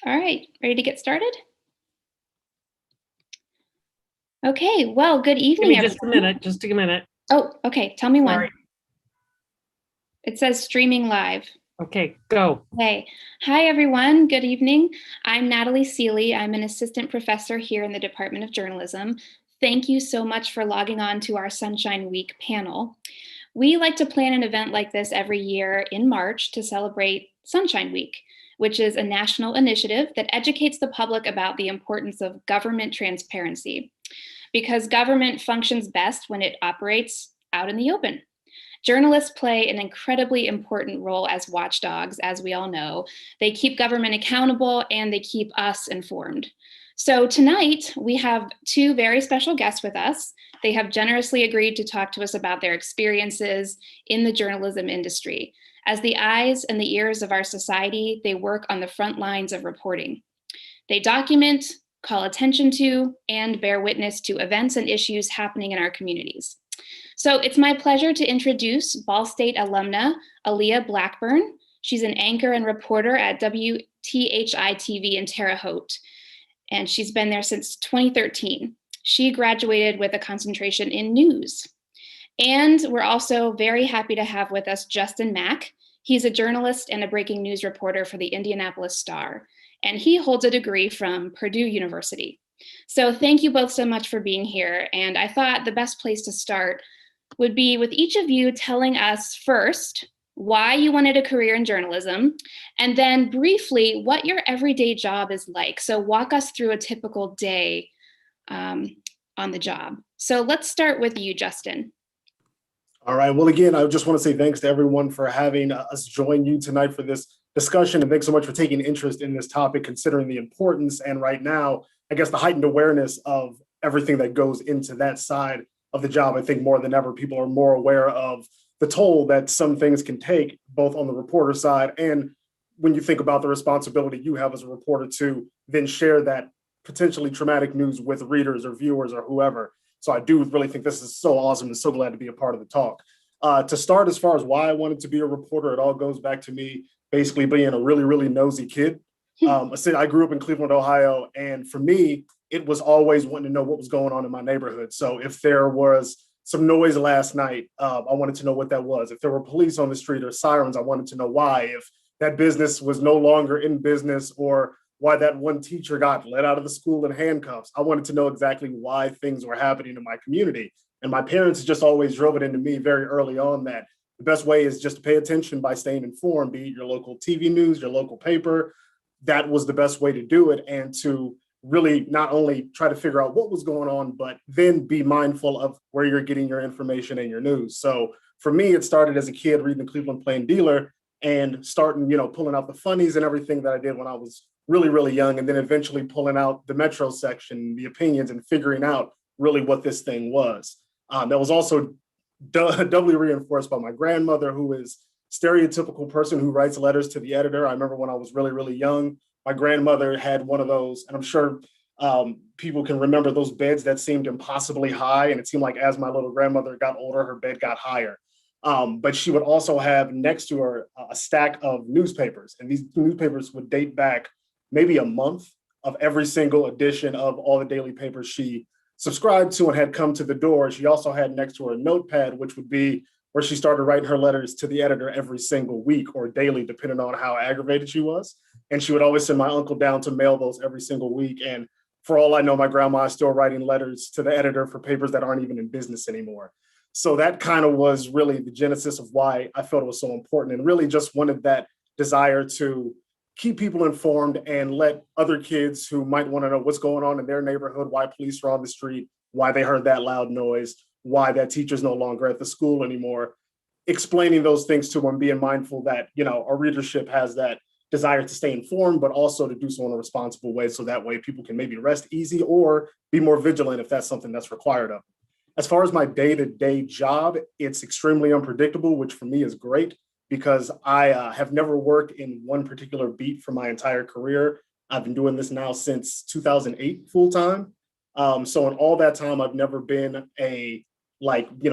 All right, ready to get started? Okay, well, good Give evening, me everyone. just a minute. Oh, okay, tell me when. Sorry. It says streaming live. Okay, go. Okay, hi everyone, good evening. I'm Natalie Seeley. I'm an assistant professor here in the Department of Journalism. Thank you so much for logging on to our Sunshine Week panel. We like to plan an event like this every year in March to celebrate Sunshine Week, which is a national initiative that educates the public about the importance of government transparency, because government functions best when it operates out in the open. Journalists play an incredibly important role as watchdogs, as we all know. They keep government accountable and they keep us informed. So tonight, we have two very special guests with us. They have generously agreed to talk to us about their experiences in the journalism industry. As the eyes and the ears of our society, they work on the front lines of reporting. They document, call attention to, and bear witness to events and issues happening in our communities. So it's my pleasure to introduce Ball State alumna Aaliyah Blackburn. She's an anchor and reporter at WTHI TV in Terre Haute, and she's been there since 2013. She graduated with a concentration in news. And we're also very happy to have with us Justin Mack. He's a journalist and a breaking news reporter for the Indianapolis Star, and he holds a degree from Purdue University. So thank you both so much for being here. And I thought the best place to start would be with each of you telling us first why you wanted a career in journalism, and then briefly what your everyday job is like. So walk us through a typical day on the job. So let's start with you, Justin. All right. Well, again, I just want to say thanks to everyone for having us join you tonight for this discussion. And thanks so much for taking interest in this topic, considering the importance and right now, I guess, the heightened awareness of everything that goes into that side of the job. I think more than ever, people are more aware of the toll that some things can take, both on the reporter side and when you think about the responsibility you have as a reporter to then share that potentially traumatic news with readers or viewers or whoever. So I do really think this is so awesome and so glad to be a part of the talk. To start, as far as why I wanted to be a reporter, it all goes back to me basically being a really, really nosy kid. I grew up in Cleveland, Ohio, and for me, it was always wanting to know what was going on in my neighborhood. So if there was some noise last night, I wanted to know what that was. If there were police on the street or sirens, I wanted to know why. If that business was no longer in business or why that one teacher got let out of the school in handcuffs. I wanted to know exactly why things were happening in my community. And my parents just always drove it into me very early on that the best way is just to pay attention by staying informed, be it your local TV news, your local paper. That was the best way to do it. And to really not only try to figure out what was going on, but then be mindful of where you're getting your information and your news. So for me, it started as a kid reading the Cleveland Plain Dealer and starting, pulling out the funnies and everything that I did when I was really, really young, and then eventually pulling out the Metro section, the opinions, and figuring out really what this thing was. That was also doubly reinforced by my grandmother, who is stereotypical person who writes letters to the editor. I remember when I was really, really young, my grandmother had one of those, and I'm sure people can remember those beds that seemed impossibly high, and it seemed like as my little grandmother got older, her bed got higher. But she would also have next to her a stack of newspapers, and these newspapers would date back maybe a month of every single edition of all the daily papers she subscribed to and had come to the door. She also had next to her a notepad, which would be where she started writing her letters to the editor every single week or daily, depending on how aggravated she was. And she would always send my uncle down to mail those every single week. And for all I know, my grandma is still writing letters to the editor for papers that aren't even in business anymore. So that kind of was really the genesis of why I felt it was so important, and really just wanted that desire to keep people informed and let other kids who might want to know what's going on in their neighborhood, why police are on the street, why they heard that loud noise, why that teacher's no longer at the school anymore, explaining those things to them, being mindful that, our readership has that desire to stay informed, but also to do so in a responsible way. So that way people can maybe rest easy or be more vigilant if that's something that's required of them. As far as my day-to-day job, it's extremely unpredictable, which for me is great, because I have never worked in one particular beat for my entire career. I've been doing this now since 2008 full time. So in all that time, I've never been a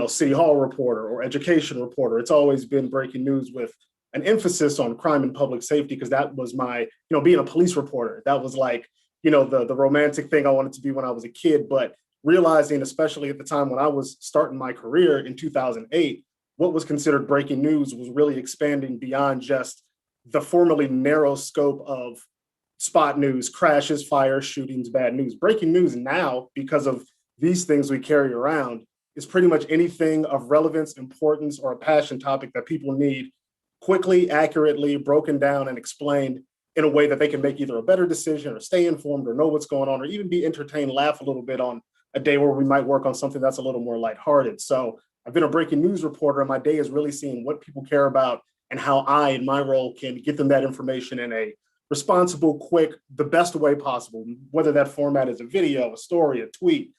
city hall reporter or education reporter. It's always been breaking news with an emphasis on crime and public safety, because that was my, being a police reporter, that was like, the romantic thing I wanted to be when I was a kid. But realizing, especially at the time when I was starting my career in 2008, what was considered breaking news was really expanding beyond just the formerly narrow scope of spot news, crashes, fires, shootings, bad news. Breaking news now, because of these things we carry around, is pretty much anything of relevance, importance, or a passion topic that people need quickly, accurately broken down and explained in a way that they can make either a better decision or stay informed or know what's going on, or even be entertained, laugh a little bit on a day where we might work on something that's a little more lighthearted. So I've been a breaking news reporter, and my day is really seeing what people care about and how I, in my role, can get them that information in a responsible, quick, the best way possible, whether that format is a video, a story, a tweet,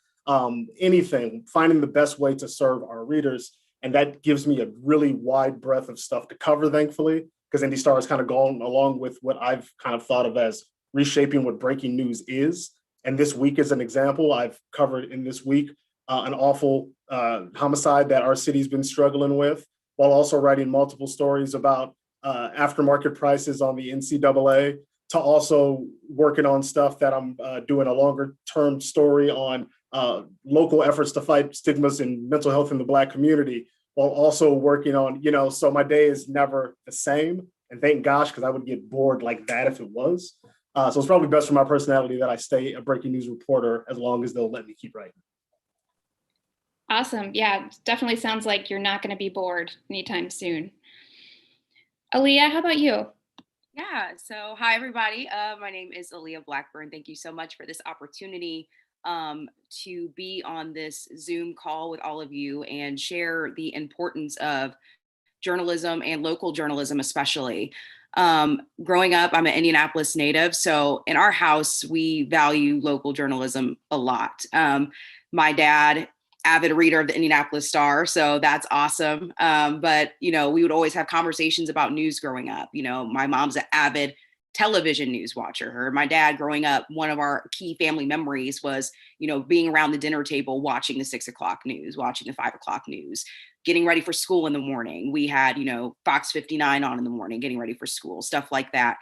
anything, finding the best way to serve our readers. And that gives me a really wide breadth of stuff to cover, thankfully, because Indy Star has kind of gone along with what I've kind of thought of as reshaping what breaking news is. And this week is an example. I've covered in this week an awful homicide that our city's been struggling with, while also writing multiple stories about aftermarket prices on the NCAA, to also working on stuff that I'm doing a longer term story on local efforts to fight stigmas in mental health in the Black community, while also working on, so my day is never the same. And thank gosh, because I would get bored like that if it was. So it's probably best for my personality that I stay a breaking news reporter as long as they'll let me keep writing. Awesome. Yeah, definitely sounds like you're not going to be bored anytime soon. Aaliyah, how about you? Yeah, so hi everybody. My name is Aaliyah Blackburn. Thank you so much for this opportunity to be on this Zoom call with all of you and share the importance of journalism and local journalism, especially. Growing up, I'm an Indianapolis native, so in our house, we value local journalism a lot. My dad, avid reader of the Indianapolis Star, so that's awesome. But we would always have conversations about news growing up. My mom's an avid television news watcher. Her, my dad, growing up, one of our key family memories was, being around the dinner table watching the 6 o'clock news, watching the 5 o'clock news, getting ready for school in the morning. We had, Fox 59 on in the morning, getting ready for school, stuff like that.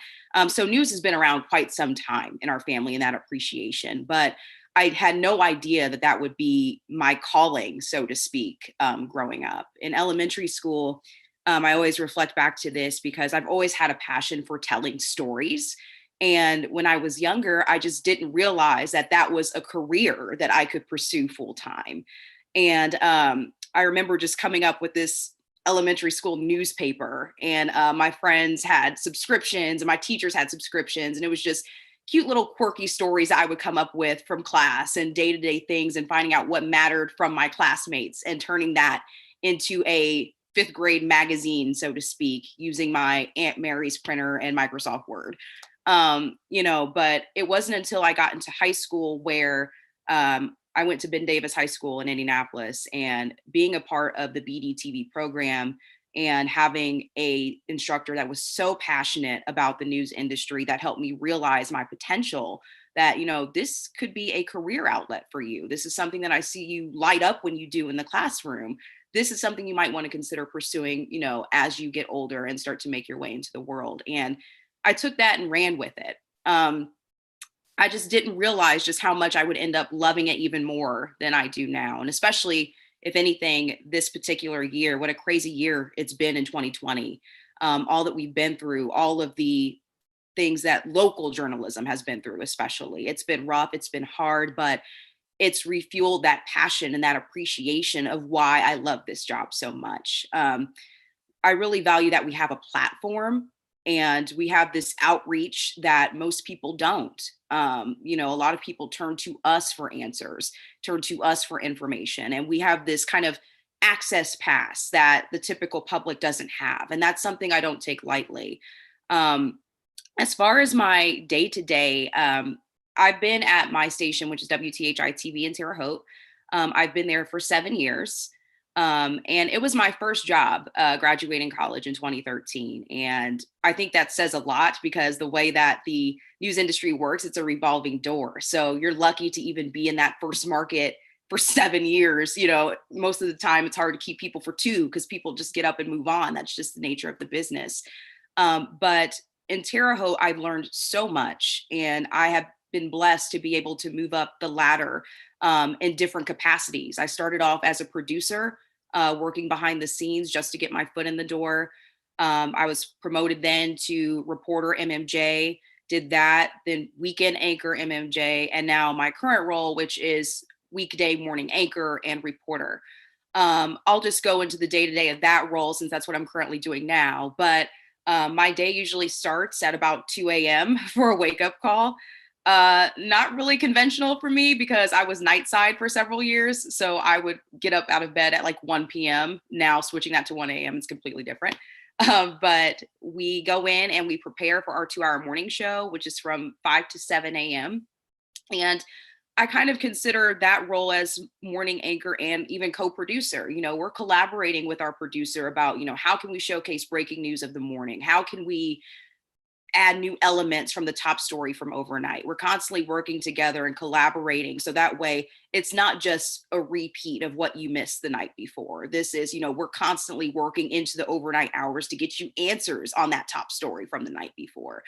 So news has been around quite some time in our family, and that appreciation. But I had no idea that that would be my calling, so to speak, growing up. In elementary school, I always reflect back to this because I've always had a passion for telling stories. And when I was younger, I just didn't realize that that was a career that I could pursue full time. And I remember just coming up with this elementary school newspaper, and my friends had subscriptions and my teachers had subscriptions, and it was just cute little quirky stories I would come up with from class and day-to-day things, and finding out what mattered from my classmates and turning that into a fifth grade magazine, so to speak, using my Aunt Mary's printer and Microsoft Word. But it wasn't until I got into high school where I went to Ben Davis High School in Indianapolis, and being a part of the BDTV program and having a instructor that was so passionate about the news industry, that helped me realize my potential, that, this could be a career outlet for you. This is something that I see you light up when you do in the classroom. This is something you might want to consider pursuing, as you get older and start to make your way into the world. And I took that and ran with it. I just didn't realize just how much I would end up loving it even more than I do now. And especially, if anything, this particular year, what a crazy year it's been in 2020. All that we've been through, all of the things that local journalism has been through, especially. It's been rough, it's been hard, but it's refueled that passion and that appreciation of why I love this job so much. I really value that we have a platform and we have this outreach that most people don't. A lot of people turn to us for answers, turn to us for information, and we have this kind of access pass that the typical public doesn't have. And that's something I don't take lightly. As far as my day to day, I've been at my station, which is WTHI TV in Terre Haute. I've been there for 7 years. And it was my first job graduating college in 2013. And I think that says a lot, because the way that the news industry works, it's a revolving door. So you're lucky to even be in that first market for 7 years. Most of the time it's hard to keep people for 2 because people just get up and move on. That's just the nature of the business. But in Terre Haute, I've learned so much, and I have been blessed to be able to move up the ladder in different capacities. I started off as a producer, working behind the scenes just to get my foot in the door. I was promoted then to reporter MMJ, did that, then weekend anchor MMJ, and now my current role, which is weekday morning anchor and reporter. I'll just go into the day to day of that role since that's what I'm currently doing now. But my day usually starts at about 2 a.m. for a wake up call. Not really conventional for me because I was night side for several years. So I would get up out of bed at like 1 p.m. Now switching that to 1 a.m. is completely different. But we go in and we prepare for our 2-hour morning show, which is from 5 to 7 a.m. And I kind of consider that role as morning anchor and even co-producer. We're collaborating with our producer about, how can we showcase breaking news of the morning? How can we add new elements from the top story from overnight? We're constantly working together and collaborating. So that way it's not just a repeat of what you missed the night before. This is, we're constantly working into the overnight hours to get you answers on that top story from the night before.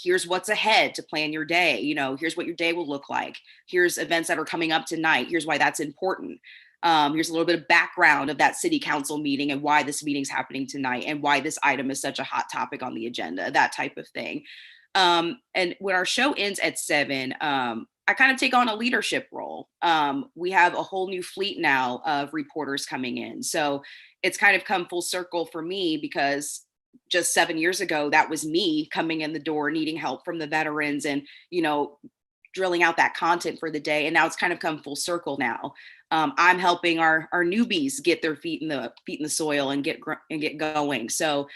Here's what's ahead to plan your day. Here's what your day will look like. Here's events that are coming up tonight. Here's why that's important. Here's a little bit of background of that city council meeting and why this meeting's happening tonight and why this item is such a hot topic on the agenda, that type of thing. And when our show ends at 7, I kind of take on a leadership role. We have a whole new fleet now of reporters coming in. So it's kind of come full circle for me because just 7 years ago, that was me coming in the door, needing help from the veterans and, drilling out that content for the day. And now it's kind of come full circle now. I'm helping our newbies get their feet in the soil and get going. So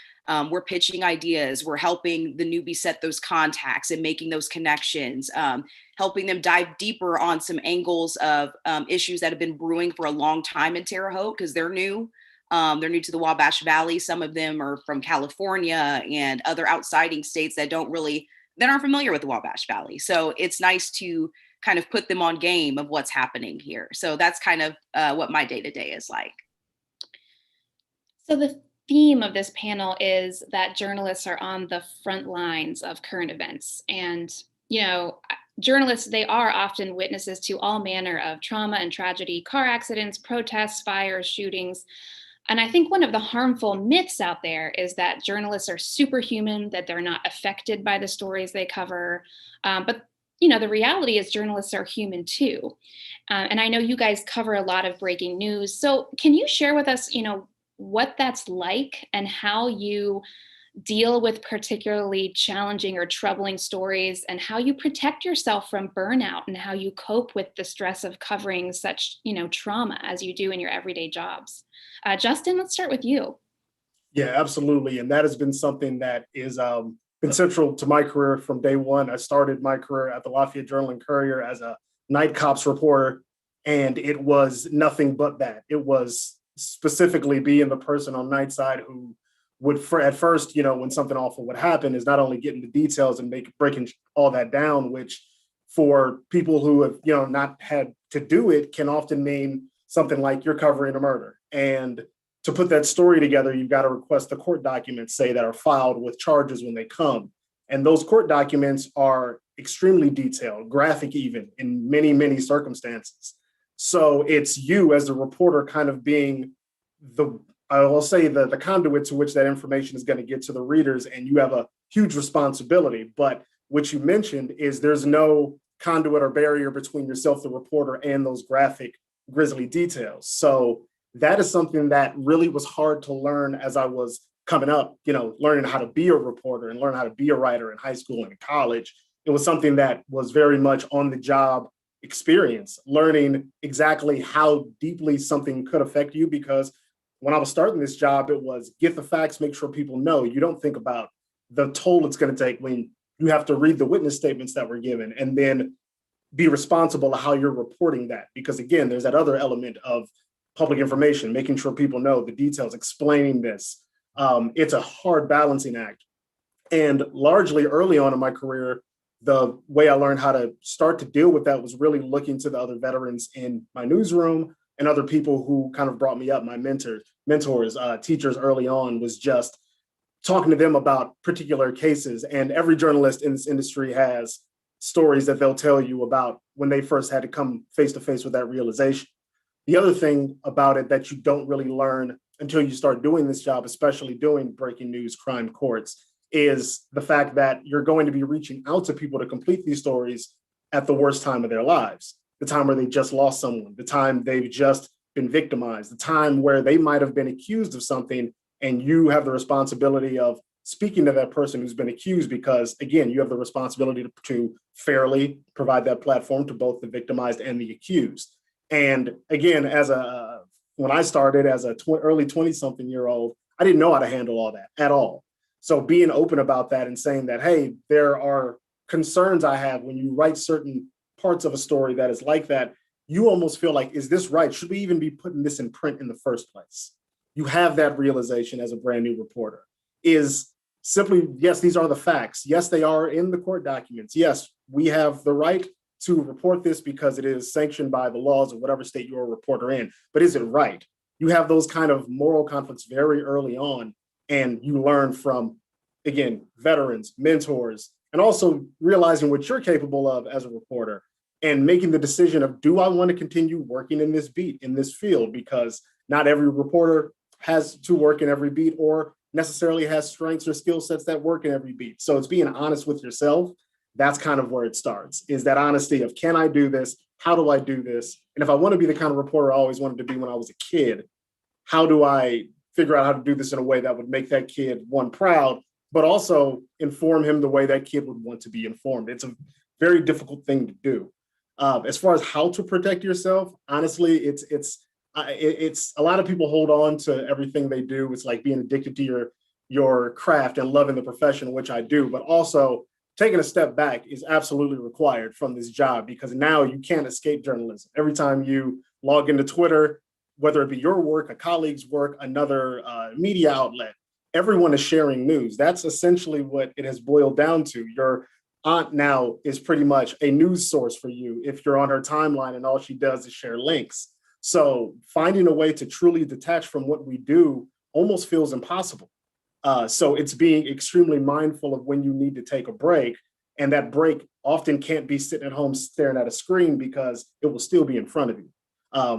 we're pitching ideas. We're helping the newbies set those contacts and making those connections, helping them dive deeper on some angles of issues that have been brewing for a long time in Terre Haute because they're new. They're new to the Wabash Valley. Some of them are from California and other outsiding states that aren't familiar with the Wabash Valley. So it's nice to kind of put them on game of what's happening here. So that's kind of what my day-to-day is like. So the theme of this panel is that journalists are on the front lines of current events. And, journalists, they are often witnesses to all manner of trauma and tragedy, car accidents, protests, fires, shootings. And I think one of the harmful myths out there is that journalists are superhuman, that they're not affected by the stories they cover. But the reality is journalists are human too. And I know you guys cover a lot of breaking news. So can you share with us, what that's like and how you deal with particularly challenging or troubling stories and how you protect yourself from burnout and how you cope with the stress of covering such, trauma as you do in your everyday jobs? Justin, let's start with you. Yeah, absolutely. And that has been something that is been central to my career from day one. I started my career at the Lafayette Journal and Courier as a night cops reporter, and it was nothing but that. It was specifically being the person on night side who would, at first, when something awful would happen, is not only getting the details and breaking all that down, which for people who have, not had to do it can often mean something like you're covering a murder. And to put that story together, you've got to request the court documents, say, that are filed with charges when they come. And those court documents are extremely detailed, graphic even, in many, many circumstances. So it's you as the reporter kind of being the conduit to which that information is going to get to the readers, and you have a huge responsibility. But what you mentioned is there's no conduit or barrier between yourself, the reporter, and those graphic, grisly details. So that is something that really was hard to learn as I was coming up, learning how to be a reporter and learn how to be a writer in high school and in college. It was something that was very much on the job experience, learning exactly how deeply something could affect you. Because when I was starting this job, it was get the facts, make sure people know. You don't think about the toll it's going to take when you have to read the witness statements that were given and then be responsible of how you're reporting that. Because again, there's that other element of public information, making sure people know the details, explaining this. It's a hard balancing act. And largely early on in my career, the way I learned how to start to deal with that was really looking to the other veterans in my newsroom and other people who kind of brought me up, my mentors, teachers early on, was just talking to them about particular cases. And every journalist in this industry has stories that they'll tell you about when they first had to come face to face with that realization. The other thing about it that you don't really learn until you start doing this job, especially doing breaking news crime courts, is the fact that you're going to be reaching out to people to complete these stories at the worst time of their lives, the time where they just lost someone, the time they've just been victimized, the time where they might have been accused of something, and you have the responsibility of speaking to that person who's been accused, because again, you have the responsibility to fairly provide that platform to both the victimized and the accused. And again, when I started as a early 20-something-year-old, I didn't know how to handle all that at all. So being open about that and saying that, hey, there are concerns I have when you write certain parts of a story that is like that, you almost feel like, is this right? Should we even be putting this in print in the first place? You have that realization as a brand new reporter, is simply, yes, these are the facts. Yes, they are in the court documents. Yes, we have the right to report this because it is sanctioned by the laws of whatever state you're a reporter in. But is it right? You have those kind of moral conflicts very early on, and you learn from, again, veterans, mentors, and also realizing what you're capable of as a reporter and making the decision of, do I want to continue working in this beat, in this field? Because not every reporter has to work in every beat or necessarily has strengths or skill sets that work in every beat. So it's being honest with yourself. That's kind of where it starts, is that honesty of, can I do this? How do I do this? And if I want to be the kind of reporter I always wanted to be when I was a kid, how do I figure out how to do this in a way that would make that kid, one, proud, but also inform him the way that kid would want to be informed? It's a very difficult thing to do. As far as how to protect yourself, honestly, it's a lot of people hold on to everything they do. It's like being addicted to your craft and loving the profession, which I do, but also taking a step back is absolutely required from this job, because now you can't escape journalism. Every time you log into Twitter, whether it be your work, a colleague's work, another media outlet, everyone is sharing news. That's essentially what it has boiled down to. Your aunt now is pretty much a news source for you if you're on her timeline and all she does is share links. So finding a way to truly detach from what we do almost feels impossible. So it's being extremely mindful of when you need to take a break. And that break often can't be sitting at home staring at a screen, because it will still be in front of you.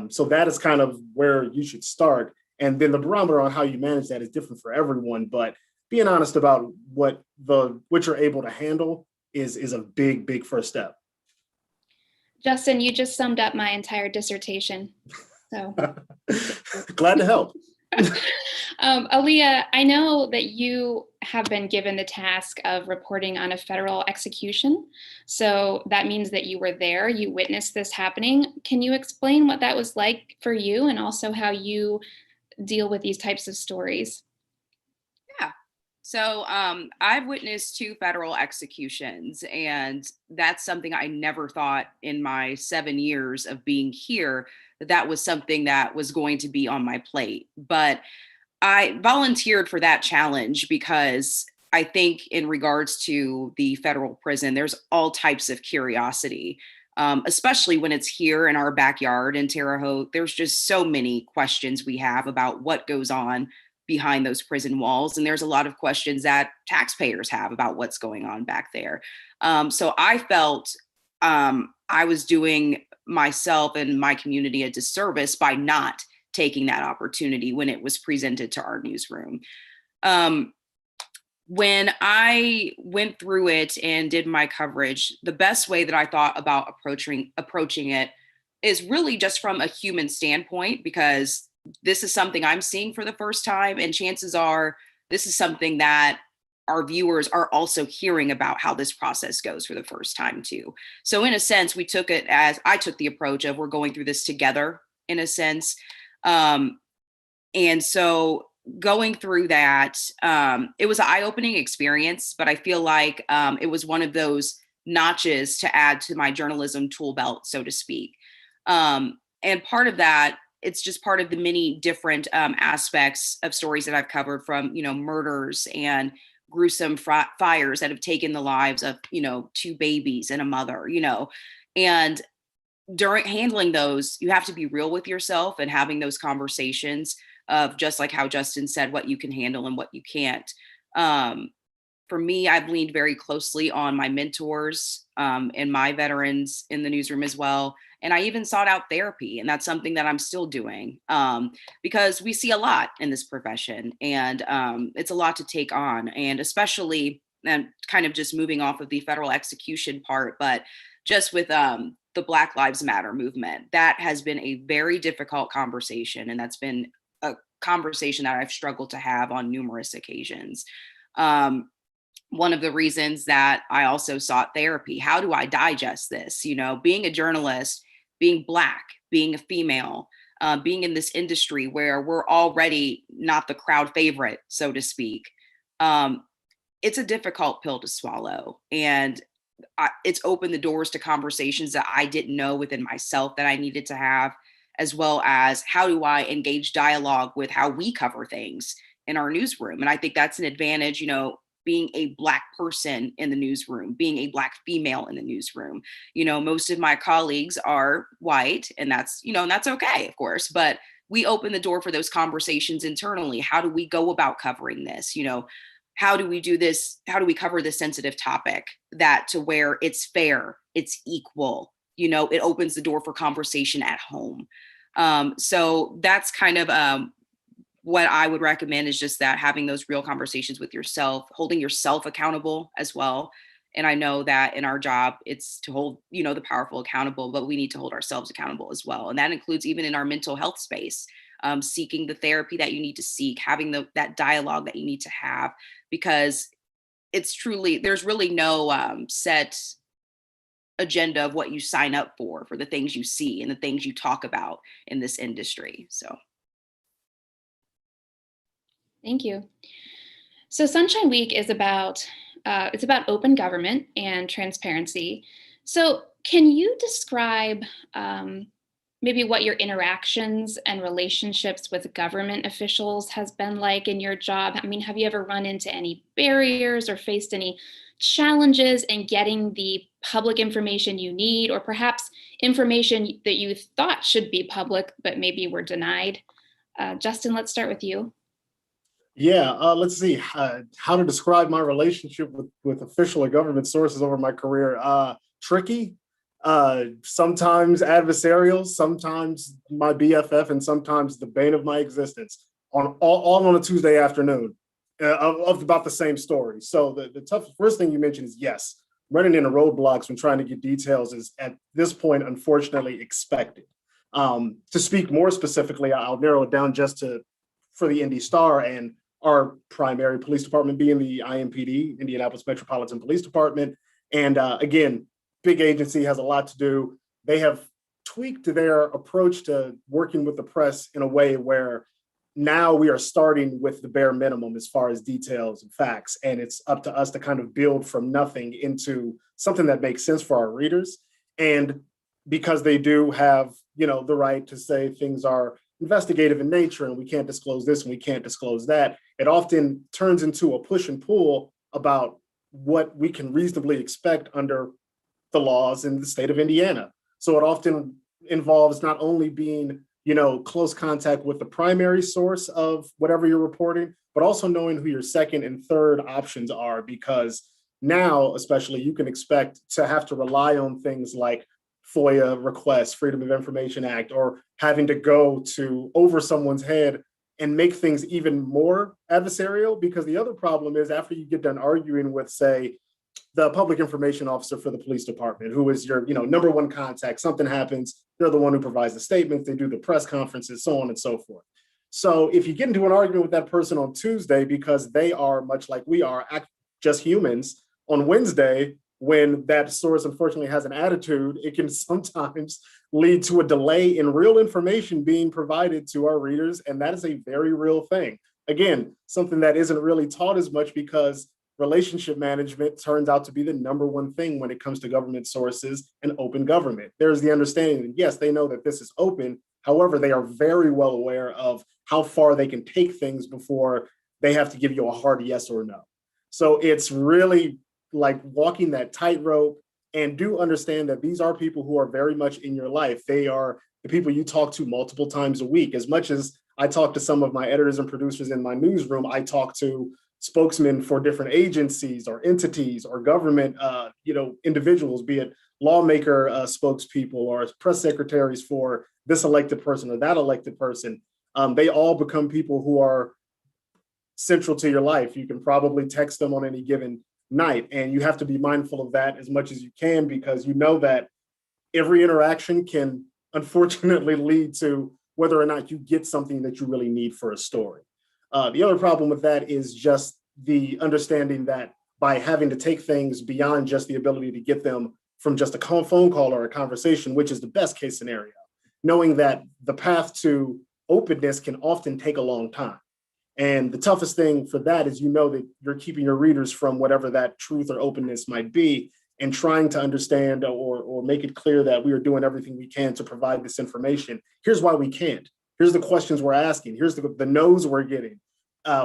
So that is kind of where you should start. And then the barometer on how you manage that is different for everyone. But being honest about what you're able to handle is a big, big first step. Justin, you just summed up my entire dissertation. So glad to help. Aaliyah, I know that you have been given the task of reporting on a federal execution. So that means that you were there, you witnessed this happening. Can you explain what that was like for you, and also how you deal with these types of stories? Yeah. So I've witnessed 2 federal executions, and that's something I never thought in my 7 years of being here that was something that was going to be on my plate. But I volunteered for that challenge because I think in regards to the federal prison, there's all types of curiosity, especially when it's here in our backyard in Terre Haute. There's just so many questions we have about what goes on behind those prison walls. And there's a lot of questions that taxpayers have about what's going on back there. So I felt I was doing myself and my community a disservice by not taking that opportunity when it was presented to our newsroom. When I went through it and did my coverage, the best way that I thought about approaching it is really just from a human standpoint, because this is something I'm seeing for the first time, and chances are this is something that our viewers are also hearing about how this process goes for the first time too. So in a sense, I took the approach of, we're going through this together in a sense. And so going through that, it was an eye-opening experience, but I feel like it was one of those notches to add to my journalism tool belt, so to speak. And part of that, it's just part of the many different aspects of stories that I've covered, from, murders and gruesome fires that have taken the lives of, 2 babies and a mother, and during handling those, you have to be real with yourself and having those conversations of, just like how Justin said, what you can handle and what you can't. For me, I've leaned very closely on my mentors and my veterans in the newsroom as well. And I even sought out therapy, and that's something that I'm still doing because we see a lot in this profession, and it's a lot to take on. And especially, and kind of just moving off of the federal execution part, but just with the Black Lives Matter movement, that has been a very difficult conversation, and that's been a conversation that I've struggled to have on numerous occasions. One of the reasons that I also sought therapy. How do I digest this? You know, being a journalist, being Black, being a female, being in this industry where we're already not the crowd favorite, so to speak. It's a difficult pill to swallow. And it's opened the doors to conversations that I didn't know within myself that I needed to have, as well as how do I engage dialogue with how we cover things in our newsroom. And I think that's an advantage, you know, being a Black person in the newsroom, being a Black female in the newsroom. You know, most of my colleagues are white, and that's, you know, and that's okay, of course, but we open the door for those conversations internally. How do we go about covering this? You know, how do we do this? How do we cover this sensitive topic that to where it's fair, it's equal, you know, it opens the door for conversation at home. So that's kind of what I would recommend is just that having those real conversations with yourself, holding yourself accountable as well. And I know that in our job, it's to hold, you know, the powerful accountable, but we need to hold ourselves accountable as well. And that includes even in our mental health space, seeking the therapy that you need to seek, having that dialogue that you need to have, because it's truly, there's really no set agenda of what you sign up for the things you see and the things you talk about in this industry. So. Thank you. So Sunshine Week is about it's about open government and transparency. So can you describe maybe what your interactions and relationships with government officials has been like in your job? I mean, have you ever run into any barriers or faced any challenges in getting the public information you need, or perhaps information that you thought should be public but maybe were denied? Justin, let's start with you. Yeah, let's see how to describe my relationship with official or government sources over my career. Tricky, sometimes adversarial, sometimes my BFF, and sometimes the bane of my existence. All on a Tuesday afternoon of about the same story. So the tough first thing you mentioned is yes, running into roadblocks when trying to get details is at this point unfortunately expected. To speak more specifically, I'll narrow it down just for the Indy Star and our primary police department being the IMPD, Indianapolis Metropolitan Police Department. And again, big agency, has a lot to do. They have tweaked their approach to working with the press in a way where now we are starting with the bare minimum as far as details and facts. And it's up to us to kind of build from nothing into something that makes sense for our readers. And because they do have, you know, the right to say things are investigative in nature and we can't disclose this and we can't disclose that, it often turns into a push and pull about what we can reasonably expect under the laws in the state of Indiana. So it often involves not only being, you know, close contact with the primary source of whatever you're reporting, but also knowing who your second and third options are, because now, especially, you can expect to have to rely on things like FOIA requests, Freedom of Information Act, or having to go to over someone's head and make things even more adversarial. Because the other problem is after you get done arguing with, say, the public information officer for the police department, who is your, you know, number one contact, something happens, they're the one who provides the statements, they do the press conferences, so on and so forth. So if you get into an argument with that person on Tuesday, because they are, much like we are, just humans, on Wednesday, when that source unfortunately has an attitude, it can sometimes lead to a delay in real information being provided to our readers. And that is a very real thing. Again, something that isn't really taught as much, because relationship management turns out to be the number one thing when it comes to government sources and open government. There's the understanding that, yes, they know that this is open. However, they are very well aware of how far they can take things before they have to give you a hard yes or no. So it's really like walking that tightrope, and do understand that these are people who are very much in your life. They are the people you talk to multiple times a week. As much as I talk to some of my editors and producers in my newsroom, I talk to spokesmen for different agencies or entities or government, individuals, be it lawmaker spokespeople or press secretaries for this elected person or that elected person. They all become people who are central to your life. You can probably text them on any given night, and you have to be mindful of that as much as you can, because you know that every interaction can unfortunately lead to whether or not you get something that you really need for a story. The other problem with that is just the understanding that by having to take things beyond just the ability to get them from just a phone call or a conversation, which is the best case scenario, knowing that the path to openness can often take a long time. And the toughest thing for that is, that you're keeping your readers from whatever that truth or openness might be, and trying to understand or make it clear that we are doing everything we can to provide this information. Here's why we can't. Here's the questions we're asking. Here's the no's we're getting.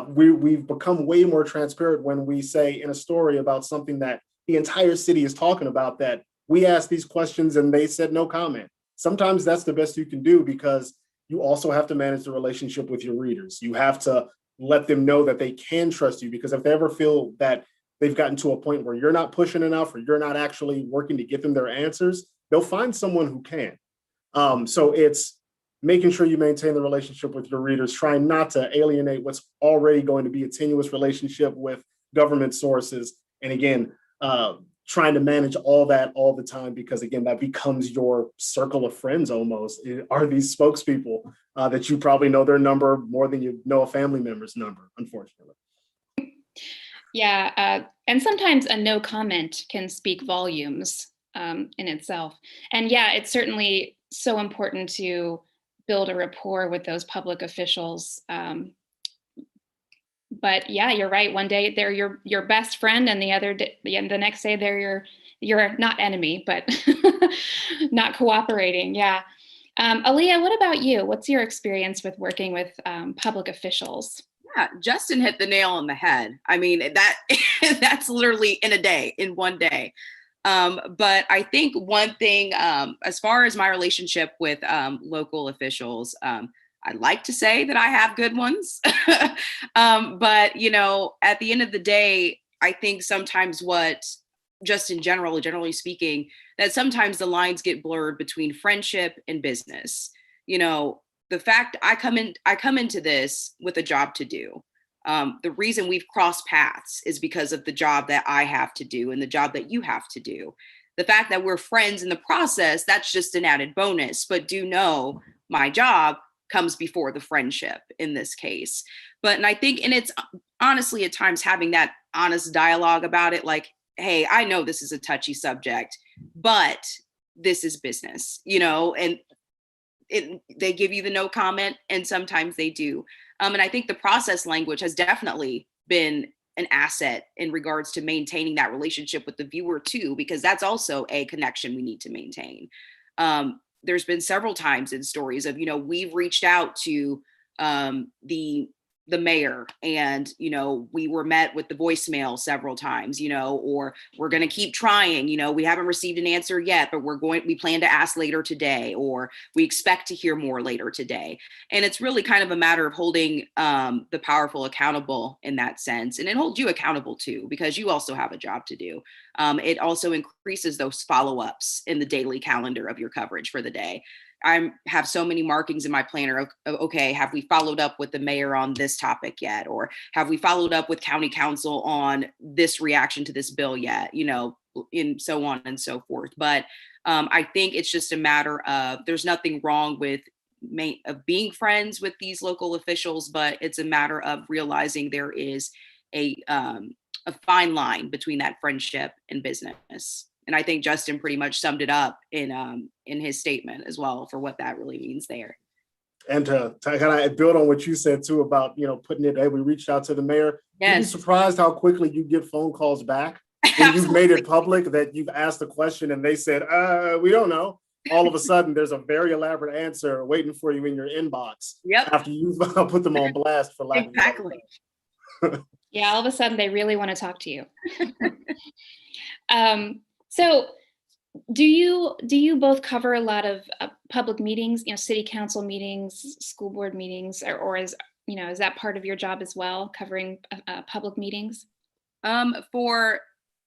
We've become way more transparent when we say in a story about something that the entire city is talking about, that we asked these questions and they said no comment. Sometimes that's the best you can do, because you also have to manage the relationship with your readers. You have to let them know that they can trust you, because if they ever feel that they've gotten to a point where you're not pushing enough or you're not actually working to get them their answers, they'll find someone who can. So it's making sure you maintain the relationship with your readers, trying not to alienate what's already going to be a tenuous relationship with government sources. And again, trying to manage all that all the time, because again, that becomes your circle of friends almost, are these spokespeople that you probably know their number more than you know a family member's number, unfortunately. Yeah, and sometimes a no comment can speak volumes in itself. And yeah, it's certainly so important to build a rapport with those public officials. But yeah, you're right. One day they're your best friend, and the next day they're your not enemy, but not cooperating. Yeah. Aaliyah, what about you? What's your experience with working with public officials? Yeah, Justin hit the nail on the head. I mean, that's literally in one day. But I think one thing, as far as my relationship with local officials, I'd like to say that I have good ones. But, at the end of the day, I think sometimes just in general, generally speaking, that sometimes the lines get blurred between friendship and business. The fact I come into this with a job to do. The reason we've crossed paths is because of the job that I have to do and the job that you have to do. The fact that we're friends in the process, that's just an added bonus. But do know my job comes before the friendship in this case. And I think, and it's honestly at times having that honest dialogue about it, like, hey, I know this is a touchy subject, but this is business, and they give you the no comment, and sometimes they do. And I think the process language has definitely been an asset in regards to maintaining that relationship with the viewer too, because that's also a connection we need to maintain. There's been several times in stories of, we've reached out to the mayor, and we were met with the voicemail several times, or we're going to keep trying, we haven't received an answer yet, but we plan to ask later today, or we expect to hear more later today. And it's really kind of a matter of holding the powerful accountable in that sense. And it holds you accountable too, because you also have a job to do. It also increases those follow-ups in the daily calendar of your coverage for the day. I have so many markings in my planner of, okay, have we followed up with the mayor on this topic yet? Or have we followed up with county council on this reaction to this bill yet? And so on and so forth. But I think it's just a matter of, there's nothing wrong with being friends with these local officials, but it's a matter of realizing there is a fine line between that friendship and business. And I think Justin pretty much summed it up in his statement as well for what that really means there. And to kind of build on what you said too about, putting it, hey, we reached out to the mayor. Yes. You'd be surprised how quickly you get phone calls back when you've made it public that you've asked a question and they said, we don't know. All of a sudden, there's a very elaborate answer waiting for you in your inbox. Yep. After you've put them on blast for lack exactly. Yeah, all of a sudden they really want to talk to you. So do you both cover a lot of public meetings, city council meetings, school board meetings, or is that part of your job as well, covering public meetings? For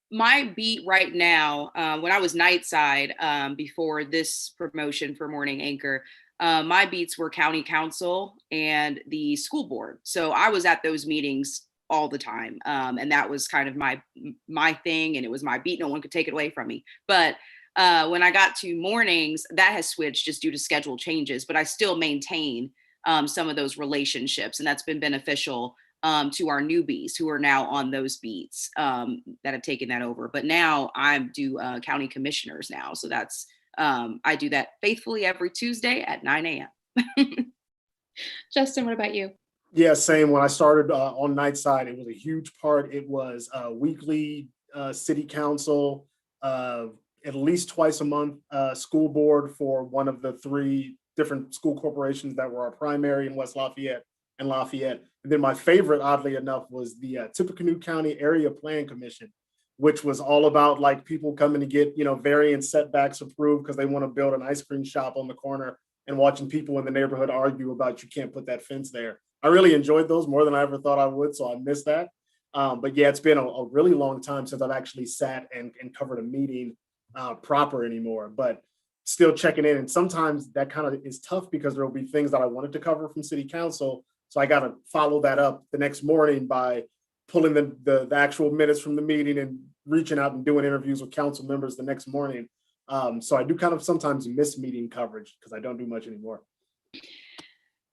my beat right now, when I was nightside before this promotion for morning anchor, my beats were county council and the school board. So I was at those meetings all the time, and that was kind of my thing, and it was my beat. No one could take it away from me. But when I got to mornings, that has switched just due to schedule changes. But I still maintain some of those relationships, and that's been beneficial to our newbies who are now on those beats that have taken that over. But now I do county commissioners now. So that's, I do that faithfully every Tuesday at 9 a.m. Justin, what about you? Yeah, same. When I started on Nightside, it was a huge part. It was weekly city council, at least twice a month, school board for one of the three different school corporations that were our primary in West Lafayette and Lafayette. And then my favorite, oddly enough, was the Tippecanoe County Area Plan Commission, which was all about like people coming to get, variance setbacks approved because they want to build an ice cream shop on the corner, and watching people in the neighborhood argue about you can't put that fence there. I really enjoyed those more than I ever thought I would, so I missed that. But yeah, it's been a really long time since I've actually sat and covered a meeting proper anymore, but still checking in. And sometimes that kind of is tough because there will be things that I wanted to cover from city council. So I got to follow that up the next morning by pulling the actual minutes from the meeting and reaching out and doing interviews with council members the next morning. So I do kind of sometimes miss meeting coverage because I don't do much anymore.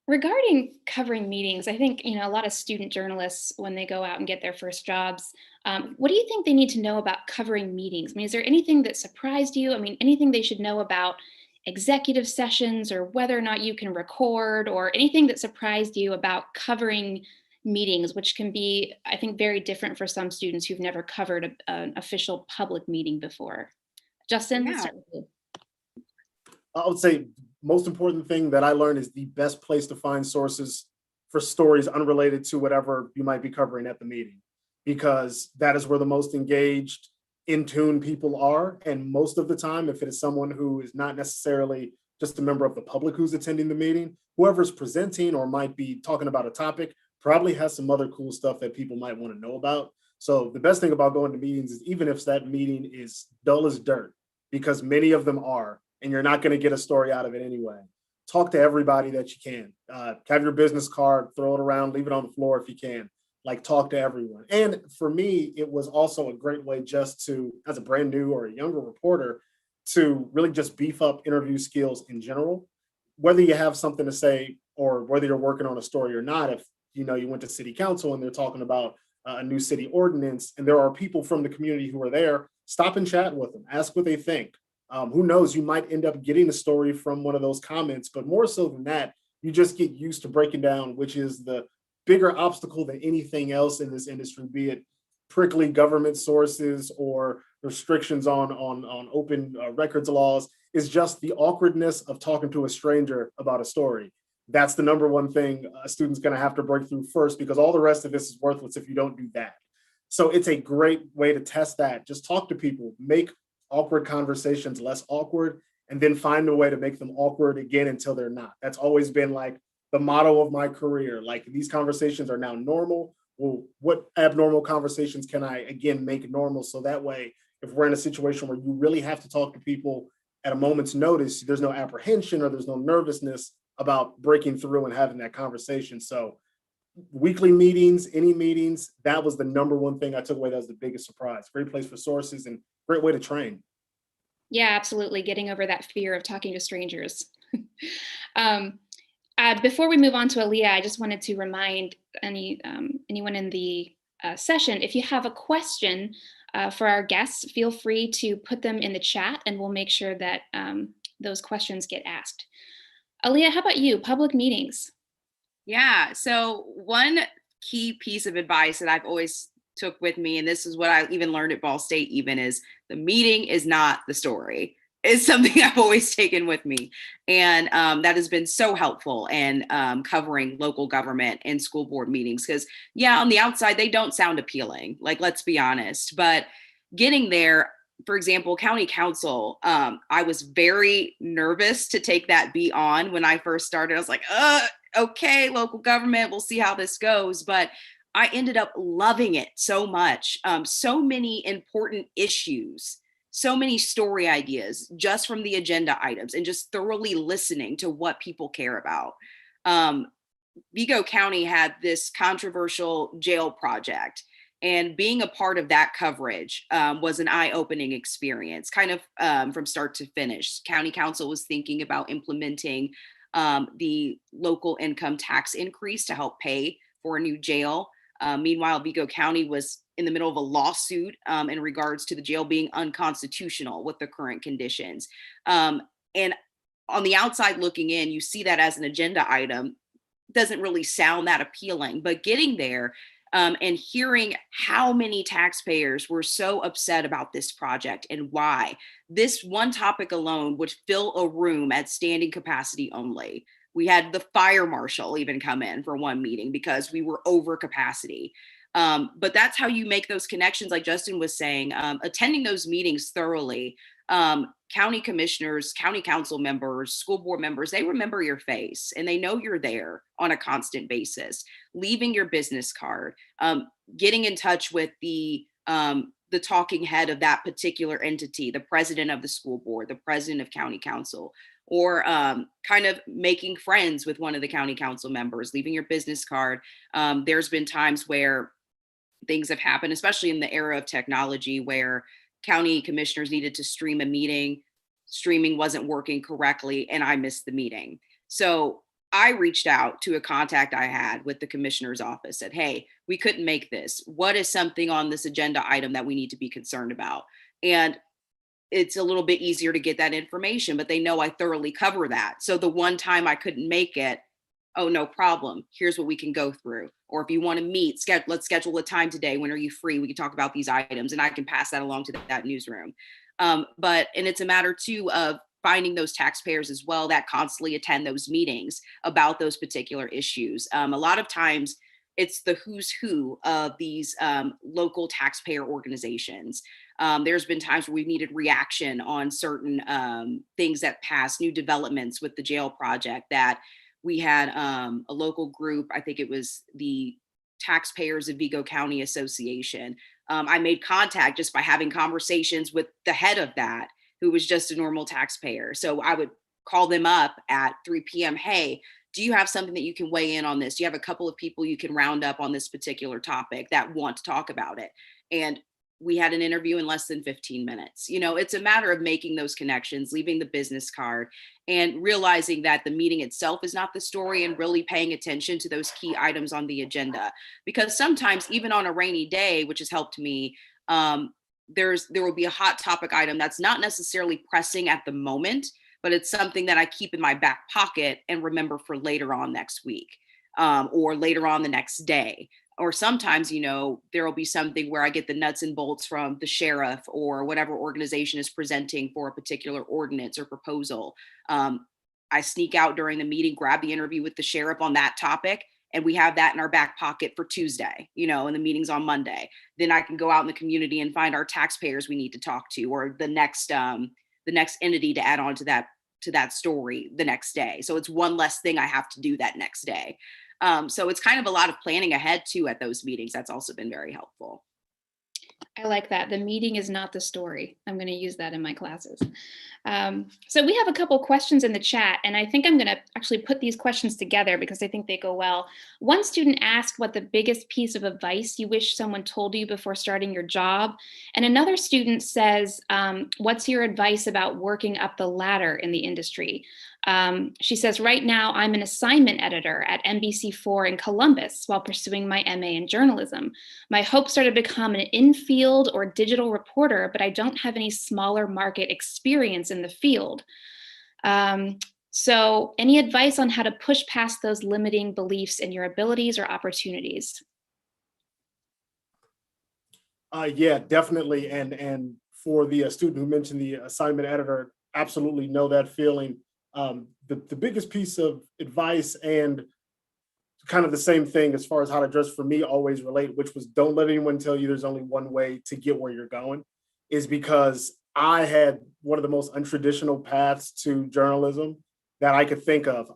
Regarding covering meetings, I think, a lot of student journalists, when they go out and get their first jobs, what do you think they need to know about covering meetings? I mean, is there anything that surprised you? I mean, anything they should know about executive sessions or whether or not you can record, or anything that surprised you about covering meetings, which can be, I think, very different for some students who've never covered an official public meeting before? Justin, let's Yeah. start with you. I would say most important thing that I learned is the best place to find sources for stories unrelated to whatever you might be covering at the meeting, because that is where the most engaged, in tune people are. And most of the time, if it is someone who is not necessarily just a member of the public who's attending the meeting, whoever's presenting or might be talking about a topic probably has some other cool stuff that people might want to know about. So the best thing about going to meetings is, even if that meeting is dull as dirt, because many of them are, and you're not going to get a story out of it anyway, talk to everybody that you can. Have your business card, throw it around, leave it on the floor if you can. Like, talk to everyone. And for me, it was also a great way just to, as a brand new or a younger reporter, to really just beef up interview skills in general. Whether you have something to say or whether you're working on a story or not, if you went to city council and they're talking about a new city ordinance and there are people from the community who are there, stop and chat with them, ask what they think. Who knows, you might end up getting a story from one of those comments, but more so than that, you just get used to breaking down which is the bigger obstacle than anything else in this industry, be it prickly government sources or restrictions on open records laws, is just the awkwardness of talking to a stranger about a story. That's the number one thing a student's going to have to break through first, because all the rest of this is worthless if you don't do that. So it's a great way to test that. Just talk to people, make awkward conversations less awkward, and then find a way to make them awkward again until they're not. That's always been like the motto of my career. Like, these conversations are now normal. Well, what abnormal conversations can I again make normal? So that way, if we're in a situation where you really have to talk to people at a moment's notice, there's no apprehension or there's no nervousness about breaking through and having that conversation. So weekly meetings, any meetings, that was the number one thing I took away. That was the biggest surprise. Great place for sources and great way to train. Yeah, absolutely. Getting over that fear of talking to strangers. Before we move on to Aaliyah, I just wanted to remind anyone in the session, if you have a question for our guests, feel free to put them in the chat and we'll make sure that those questions get asked. Aaliyah, how about you? Public meetings. Yeah. So one key piece of advice that I've always took with me, and this is what I even learned at Ball State even, is the meeting is not the story. It's something I've always taken with me. And that has been so helpful in covering local government and school board meetings. Because yeah, on the outside, they don't sound appealing. Like, let's be honest, but getting there, for example, county council, I was very nervous to take that beat on when I first started. I was like, okay, local government, we'll see how this goes. But I ended up loving it so much. So many important issues, so many story ideas just from the agenda items and just thoroughly listening to what people care about. Um, Vigo County had this controversial jail project, and being a part of that coverage was an eye-opening experience, kind of from start to finish. County Council was thinking about implementing the local income tax increase to help pay for a new jail. Meanwhile, Vigo County was in the middle of a lawsuit in regards to the jail being unconstitutional with the current conditions. And on the outside looking in, you see that as an agenda item doesn't really sound that appealing, but getting there and hearing how many taxpayers were so upset about this project and why this one topic alone would fill a room at standing capacity only. We had the fire marshal even come in for one meeting because we were over capacity. But that's how you make those connections, like Justin was saying, attending those meetings thoroughly. County commissioners, county council members, school board members, they remember your face and they know you're there on a constant basis. Leaving your business card, getting in touch with the talking head of that particular entity, the president of the school board, the president of county council, or kind of making friends with one of the county council members, leaving your business card. There's been times where things have happened, especially in the era of technology, where county commissioners needed to stream a meeting, streaming wasn't working correctly, and I missed the meeting. So I reached out to a contact I had with the commissioner's office, said, hey, we couldn't make this. What is something on this agenda item that we need to be concerned about? And it's a little bit easier to get that information, but they know I thoroughly cover that. So the one time I couldn't make it, oh, no problem. Here's what we can go through. Or if you want to meet, let's schedule a time today. When are you free? We can talk about these items, and I can pass that along to that newsroom. And it's a matter too of finding those taxpayers as well that constantly attend those meetings about those particular issues. A lot of times it's the who's who of these local taxpayer organizations. There's been times where we've needed reaction on certain things that passed, new developments with the jail project, that we had a local group, I think it was the Taxpayers of Vigo County Association. I made contact just by having conversations with the head of that, who was just a normal taxpayer. So I would call them up at 3 p.m. Hey, do you have something that you can weigh in on this? Do you have a couple of people you can round up on this particular topic that want to talk about it? And we had an interview in less than 15 minutes. You know, it's a matter of making those connections, leaving the business card, and realizing that the meeting itself is not the story, and really paying attention to those key items on the agenda. Because sometimes, even on a rainy day, which has helped me, there will be a hot topic item that's not necessarily pressing at the moment, but it's something that I keep in my back pocket and remember for later on next week, or later on the next day. Or sometimes, you know, there will be something where I get the nuts and bolts from the sheriff or whatever organization is presenting for a particular ordinance or proposal. I sneak out during the meeting, grab the interview with the sheriff on that topic, and we have that in our back pocket for Tuesday, you know, and the meeting's on Monday. Then I can go out in the community and find our taxpayers we need to talk to, or the next entity to add on to that story the next day. So it's one less thing I have to do that next day. So it's kind of a lot of planning ahead too at those meetings. That's also been very helpful. I like that. The meeting is not the story. I'm going to use that in my classes. So we have a couple questions in the chat, and I think I'm going to actually put these questions together because I think they go well. One student asked what the biggest piece of advice you wish someone told you before starting your job. And another student says, what's your advice about working up the ladder in the industry? She says, right now I'm an assignment editor at NBC4 in Columbus while pursuing my MA in journalism. My hopes are to become an in-field or digital reporter, but I don't have any smaller market experience in the field. So any advice on how to push past those limiting beliefs in your abilities or opportunities? Yeah, definitely. And for the student who mentioned the assignment editor, absolutely know that feeling. The biggest piece of advice, and kind of the same thing as far as how to dress for me, always relate, which was don't let anyone tell you there's only one way to get where you're going, is because I had one of the most untraditional paths to journalism that I could think of.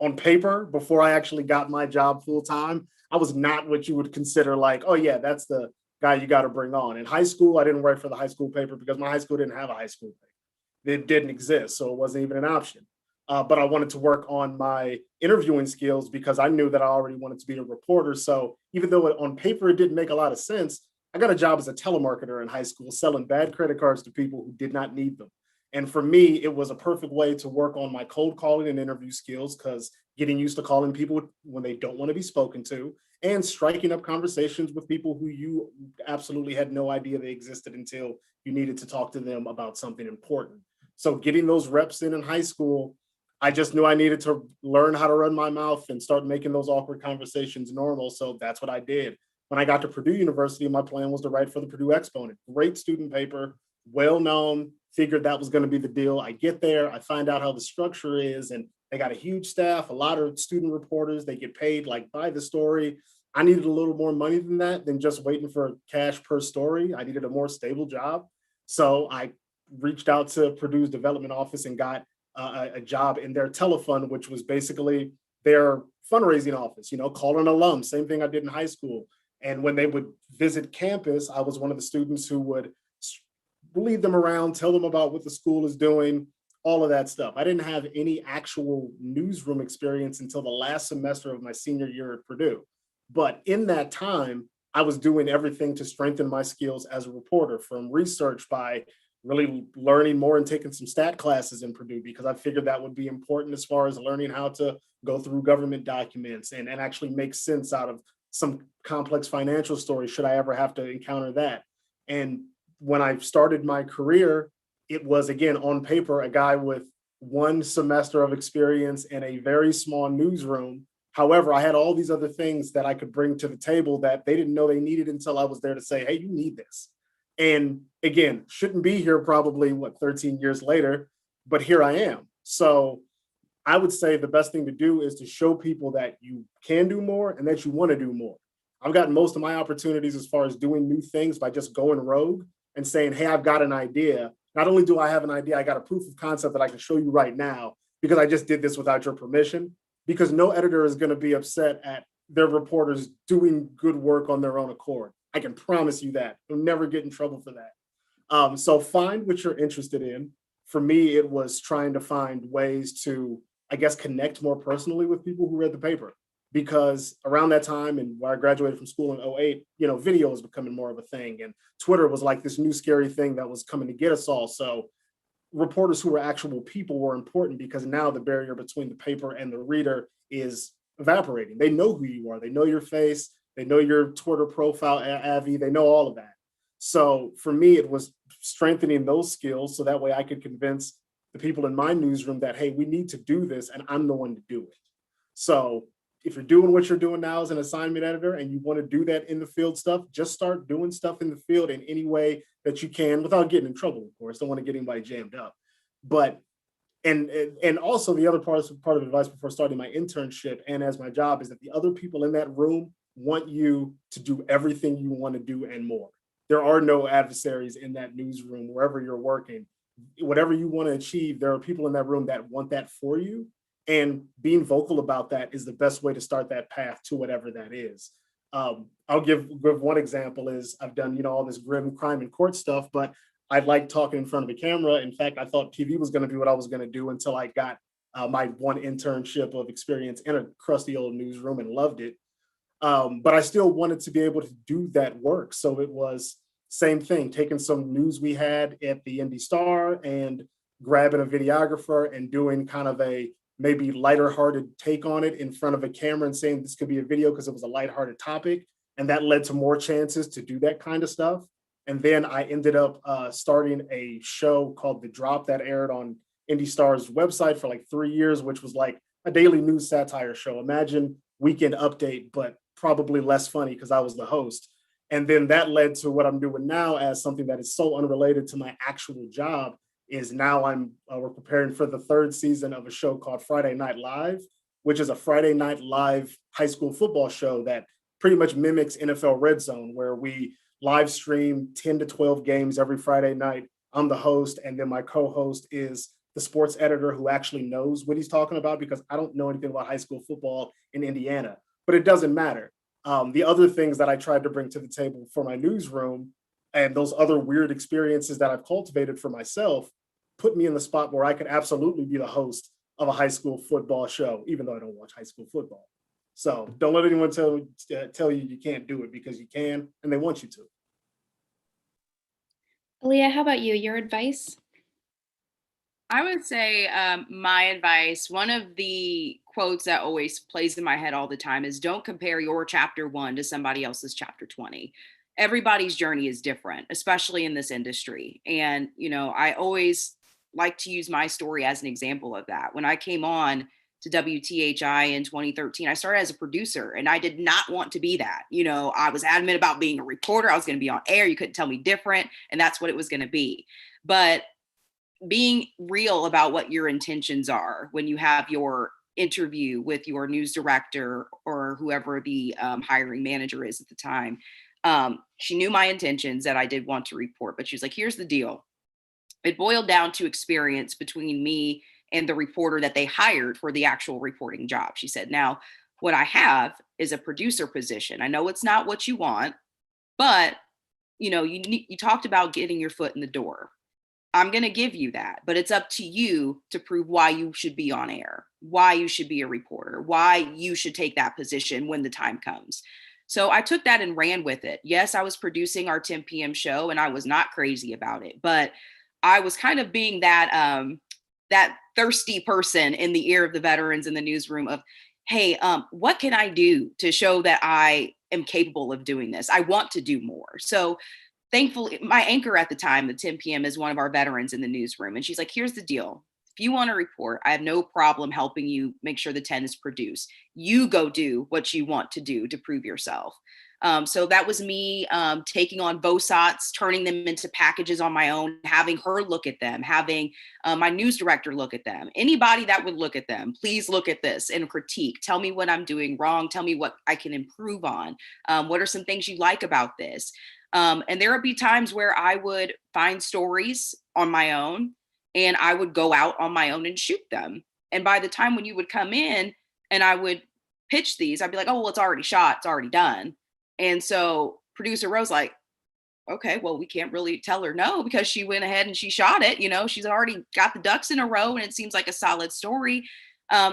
on paper, before I actually got my job full time, I was not what you would consider like, oh yeah, that's the guy you got to bring on. In high school, I didn't write for the high school paper because my high school didn't have a high school paper. It didn't exist, so it wasn't even an option. But I wanted to work on my interviewing skills because I knew that I already wanted to be a reporter. So even though on paper it didn't make a lot of sense, I got a job as a telemarketer in high school selling bad credit cards to people who did not need them. And for me, it was a perfect way to work on my cold calling and interview skills because getting used to calling people when they don't want to be spoken to and striking up conversations with people who you absolutely had no idea they existed until you needed to talk to them about something important. So getting those reps in high school, I just knew I needed to learn how to run my mouth and start making those awkward conversations normal. So that's what I did. When I got to Purdue University, my plan was to write for the Purdue Exponent. Great student paper, well known, figured that was going to be the deal. I get there, I find out how the structure is, and they got a huge staff, a lot of student reporters. They get paid like by the story. I needed a little more money than that, than just waiting for cash per story. I needed a more stable job. So I reached out to Purdue's development office and got a job in their telefund, which was basically their fundraising office, calling alums, same thing I did in high school. And when they would visit campus, I was one of the students who would lead them around, tell them about what the school is doing, all of that stuff. I didn't have any actual newsroom experience until the last semester of my senior year at Purdue. But in that time, I was doing everything to strengthen my skills as a reporter, from research by really learning more and taking some stat classes in Purdue, because I figured that would be important as far as learning how to go through government documents and actually make sense out of some complex financial stories should I ever have to encounter that. And when I started my career, it was, again, on paper, a guy with one semester of experience in a very small newsroom. However, I had all these other things that I could bring to the table that they didn't know they needed until I was there to say, hey, you need this. And again, shouldn't be here probably, 13 years later, but here I am. So I would say the best thing to do is to show people that you can do more and that you want to do more. I've gotten most of my opportunities as far as doing new things by just going rogue and saying, hey, I've got an idea. Not only do I have an idea, I got a proof of concept that I can show you right now because I just did this without your permission. Because no editor is going to be upset at their reporters doing good work on their own accord. I can promise you that. You'll never get in trouble for that. So find what you're interested in. For me, it was trying to find ways to, I guess, connect more personally with people who read the paper. Because around that time, and when I graduated from school in 2008, video was becoming more of a thing. And Twitter was like this new scary thing that was coming to get us all. So reporters who were actual people were important, because now the barrier between the paper and the reader is evaporating. They know who you are. They know your face. They know your Twitter profile, Avi. They know all of that. So for me, it was strengthening those skills so that way I could convince the people in my newsroom that, hey, we need to do this and I'm the one to do it. So if you're doing what you're doing now as an assignment editor and you want to do that in the field stuff, just start doing stuff in the field in any way that you can without getting in trouble, of course. Don't want to get anybody jammed up. But and also the other part of advice before starting my internship and as my job is that the other people in that room want you to do everything you want to do and more. There are no adversaries in that newsroom, wherever you're working. Whatever you want to achieve, there are people in that room that want that for you. And being vocal about that is the best way to start that path to whatever that is. I'll give one example is I've done, all this grim crime and court stuff, but I like talking in front of a camera. In fact, I thought TV was going to be what I was going to do until I got my one internship of experience in a crusty old newsroom and loved it. But I still wanted to be able to do that work. So it was same thing, taking some news we had at the Indy Star and grabbing a videographer and doing kind of a maybe lighter hearted take on it in front of a camera and saying this could be a video because it was a lighthearted topic. And that led to more chances to do that kind of stuff. And then I ended up starting a show called The Drop that aired on Indy Star's website for like 3 years, which was like a daily news satire show. Imagine Weekend Update, but probably less funny because I was the host. And then that led to what I'm doing now as something that is so unrelated to my actual job is now we're preparing for the 3rd season of a show called Friday Night Live, which is a Friday Night Live high school football show that pretty much mimics NFL Red Zone, where we live stream 10 to 12 games every Friday night. I'm the host, and then my co-host is the sports editor who actually knows what he's talking about, because I don't know anything about high school football in Indiana, but it doesn't matter. The other things that I tried to bring to the table for my newsroom and those other weird experiences that I've cultivated for myself put me in the spot where I could absolutely be the host of a high school football show, even though I don't watch high school football. So don't let anyone tell you you can't do it, because you can, and they want you to. Aaliyah, how about you? Your advice? I would say my advice, one of the quotes that always plays in my head all the time is don't compare your chapter 1 to somebody else's chapter 20. Everybody's journey is different, especially in this industry. And, I always like to use my story as an example of that. When I came on to WTHI in 2013, I started as a producer and I did not want to be that. I was adamant about being a reporter. I was going to be on air. You couldn't tell me different. And that's what it was going to be. But being real about what your intentions are when you have your interview with your news director or whoever the hiring manager is at the time. She knew my intentions, that I did want to report, but she was like, here's the deal. It boiled down to experience between me and the reporter that they hired for the actual reporting job. She said, now what I have is a producer position. I know it's not what you want, but you talked about getting your foot in the door. I'm going to give you that, but it's up to you to prove why you should be on air, why you should be a reporter, why you should take that position when the time comes. So I took that and ran with it. Yes, I was producing our 10 p.m. show and I was not crazy about it, but I was kind of being that thirsty person in the ear of the veterans in the newsroom of, hey, what can I do to show that I am capable of doing this? I want to do more. So thankfully, my anchor at the time, the 10 p.m., is one of our veterans in the newsroom. And she's like, here's the deal. If you want to report, I have no problem helping you make sure the 10 is produced. You go do what you want to do to prove yourself. So that was me taking on VOSOTs, turning them into packages on my own, having her look at them, having my news director look at them. Anybody that would look at them, please look at this and critique. Tell me what I'm doing wrong. Tell me what I can improve on. What are some things you like about this? And there would be times where I would find stories on my own and I would go out on my own and shoot them. And by the time when you would come in and I would pitch these, I'd be like, oh, well, it's already shot. It's already done. And so producer Rose like, okay, well, we can't really tell her no because she went ahead and she shot it. She's already got the ducks in a row and it seems like a solid story.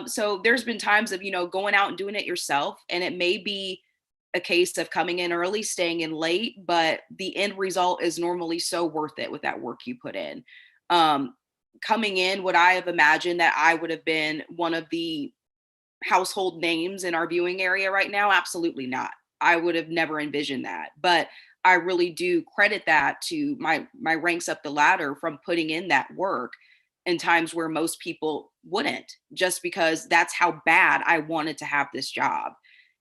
So there's been times of, going out and doing it yourself. And it may be a case of coming in early, staying in late, but the end result is normally so worth it with that work you put in. Coming in, would I have imagined that I would have been one of the household names in our viewing area right now? Absolutely not. I would have never envisioned that. But I really do credit that to my ranks up the ladder from putting in that work in times where most people wouldn't, just because that's how bad I wanted to have this job.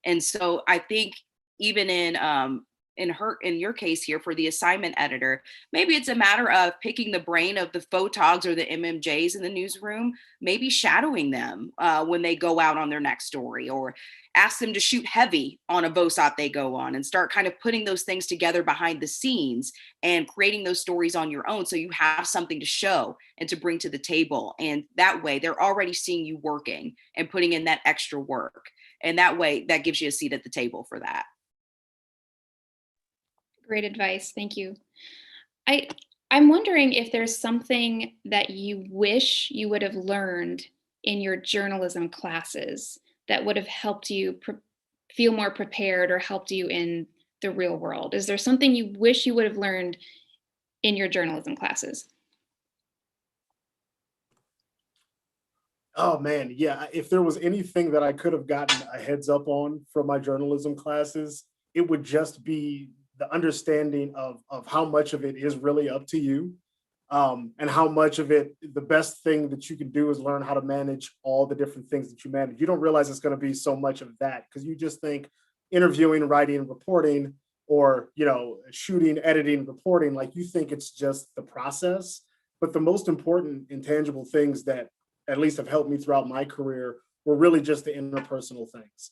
And so I think even in your case here for the assignment editor, maybe it's a matter of picking the brain of the photogs or the MMJs in the newsroom, maybe shadowing them when they go out on their next story, or ask them to shoot heavy on a VOSOT they go on and start kind of putting those things together behind the scenes and creating those stories on your own so you have something to show and to bring to the table. And that way they're already seeing you working and putting in that extra work. And that way that gives you a seat at the table for that. Great advice. Thank you. I'm wondering if there's something that you wish you would have learned in your journalism classes that would have helped you feel more prepared or helped you in the real world. Is there something you wish you would have learned in your journalism classes? Oh man, yeah. If there was anything that I could have gotten a heads up on from my journalism classes, it would just be the understanding of how much of it is really up to you, and how much of it, the best thing that you can do is learn how to manage all the different things that you manage. You don't realize it's going to be so much of that because you just think interviewing, writing, reporting, or shooting, editing, reporting, like you think it's just the process. But the most important intangible things that at least have helped me throughout my career were really just the interpersonal things.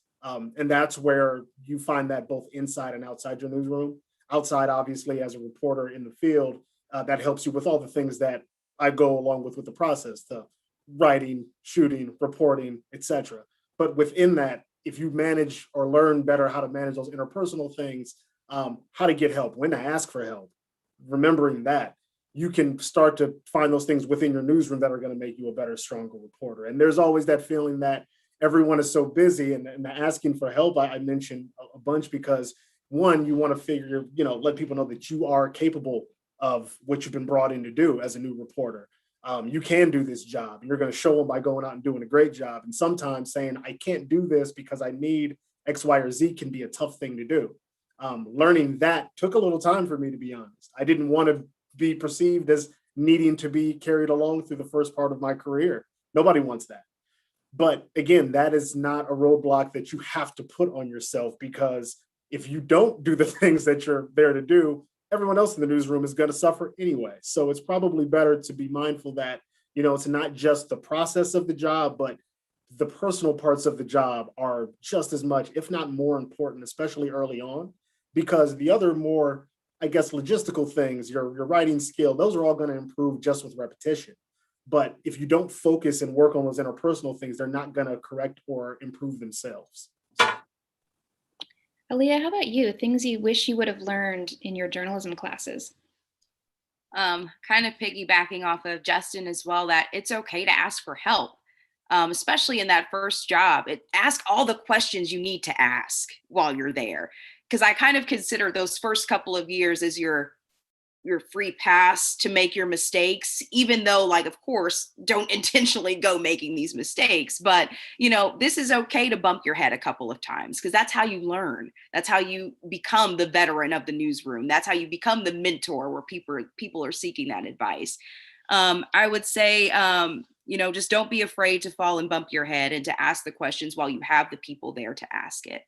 And that's where you find that both inside and outside your newsroom. Outside, obviously, as a reporter in the field, that helps you with all the things that I go along with the process, the writing, shooting, reporting, etc. But within that, if you manage or learn better how to manage those interpersonal things, how to get help, when to ask for help, remembering that, you can start to find those things within your newsroom that are going to make you a better, stronger reporter. And there's always that feeling that everyone is so busy, and asking for help, I mentioned a bunch because one, you want to figure, let people know that you are capable of what you've been brought in to do as a new reporter. You can do this job. You're going to show them by going out and doing a great job. And sometimes saying, I can't do this because I need X, Y, or Z can be a tough thing to do. Learning that took a little time for me, to be honest. I didn't want to be perceived as needing to be carried along through the first part of my career. Nobody wants that. But again, that is not a roadblock that you have to put on yourself, because if you don't do the things that you're there to do, everyone else in the newsroom is going to suffer anyway. So it's probably better to be mindful that, it's not just the process of the job, but the personal parts of the job are just as much, if not more important, especially early on, because the other more, I guess, logistical things, your writing skill, those are all going to improve just with repetition. But if you don't focus and work on those interpersonal things, they're not going to correct or improve themselves. Aaliyah, how about you? Things you wish you would have learned in your journalism classes? Kind of piggybacking off of Justin as well, that it's okay to ask for help, especially in that first job. Ask all the questions you need to ask while you're there. Because I kind of consider those first couple of years as your free pass to make your mistakes, even though, like, of course, don't intentionally go making these mistakes. But, this is okay to bump your head a couple of times, because that's how you learn. That's how you become the veteran of the newsroom. That's how you become the mentor where people are seeking that advice. I would say, just don't be afraid to fall and bump your head and to ask the questions while you have the people there to ask it.